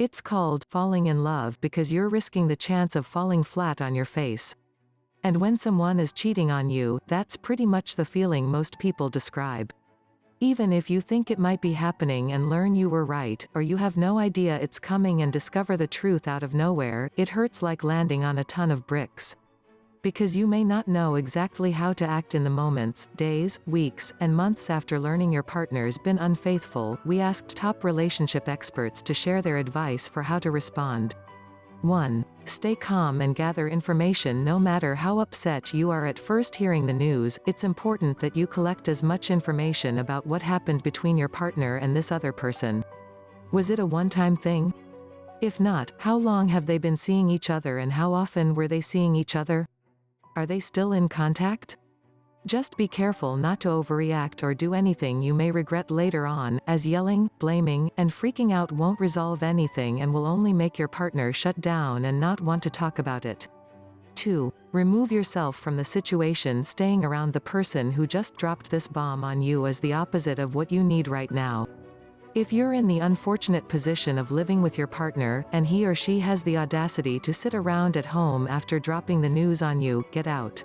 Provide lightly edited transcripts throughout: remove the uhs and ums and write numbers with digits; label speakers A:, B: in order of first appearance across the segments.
A: It's called falling in love because you're risking the chance of falling flat on your face. And when someone is cheating on you, that's pretty much the feeling most people describe. Even if you think it might be happening and learn you were right, or you have no idea it's coming and discover the truth out of nowhere, it hurts like landing on a ton of bricks. Because you may not know exactly how to act in the moments, days, weeks, and months after learning your partner's been unfaithful, we asked top relationship experts to share their advice for how to respond. 1. Stay calm and gather information. No matter how upset you are at first hearing the news, it's important that you collect as much information about what happened between your partner and this other person. Was it a one-time thing? If not, how long have they been seeing each other and how often were they seeing each other? Are they still in contact? Just be careful not to overreact or do anything you may regret later on, as yelling, blaming, and freaking out won't resolve anything and will only make your partner shut down and not want to talk about it. 2. Remove yourself from the situation. Staying around the person who just dropped this bomb on you is the opposite of what you need right now. If you're in the unfortunate position of living with your partner, and he or she has the audacity to sit around at home after dropping the news on you, get out.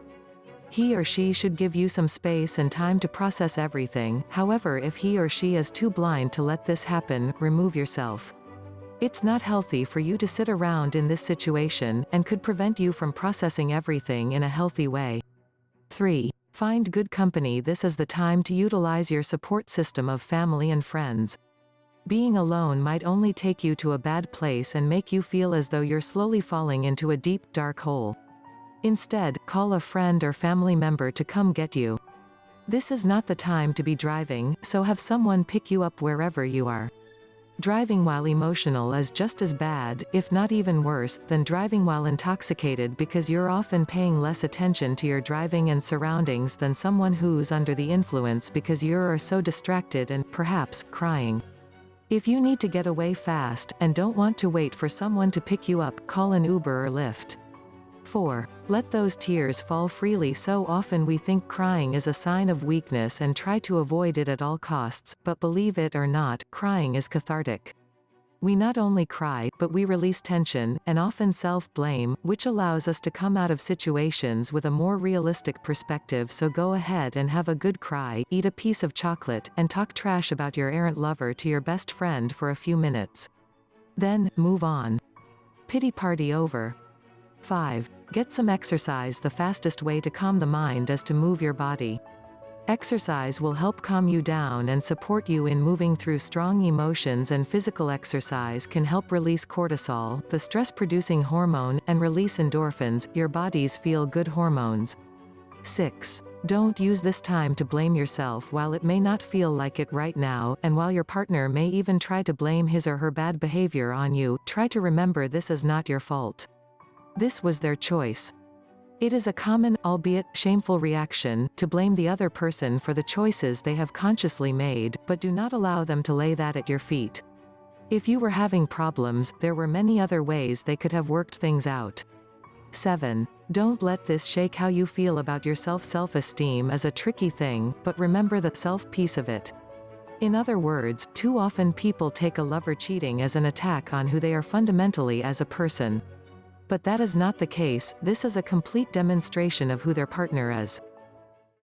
A: He or she should give you some space and time to process everything. However, if he or she is too blind to let this happen, remove yourself. It's not healthy for you to sit around in this situation, and could prevent you from processing everything in a healthy way. 3. Find good company. This is the time to utilize your support system of family and friends. Being alone might only take you to a bad place and make you feel as though you're slowly falling into a deep, dark hole. Instead, call a friend or family member to come get you. This is not the time to be driving, so have someone pick you up wherever you are. Driving while emotional is just as bad, if not even worse, than driving while intoxicated, because you're often paying less attention to your driving and surroundings than someone who's under the influence because you're so distracted and, perhaps, crying. If you need to get away fast, and don't want to wait for someone to pick you up, call an Uber or Lyft. 4. Let those tears fall freely. So often we think crying is a sign of weakness and try to avoid it at all costs, but believe it or not, crying is cathartic. We not only cry, but we release tension, and often self-blame, which allows us to come out of situations with a more realistic perspective. So go ahead and have a good cry, eat a piece of chocolate, and talk trash about your errant lover to your best friend for a few minutes. Then, move on. Pity party over. 5. Get some exercise. The fastest way to calm the mind is to move your body. Exercise will help calm you down and support you in moving through strong emotions, and physical exercise can help release cortisol, the stress-producing hormone, and release endorphins, your body's feel-good hormones. 6. Don't use this time to blame yourself. While it may not feel like it right now, and while your partner may even try to blame his or her bad behavior on you, try to remember this is not your fault. This was their choice. It is a common, albeit shameful reaction, to blame the other person for the choices they have consciously made, but do not allow them to lay that at your feet. If you were having problems, there were many other ways they could have worked things out. 7. Don't let this shake how you feel about yourself. Self-esteem is a tricky thing, but remember the self piece of it. In other words, too often people take a lover cheating as an attack on who they are fundamentally as a person. But that is not the case. This is a complete demonstration of who their partner is.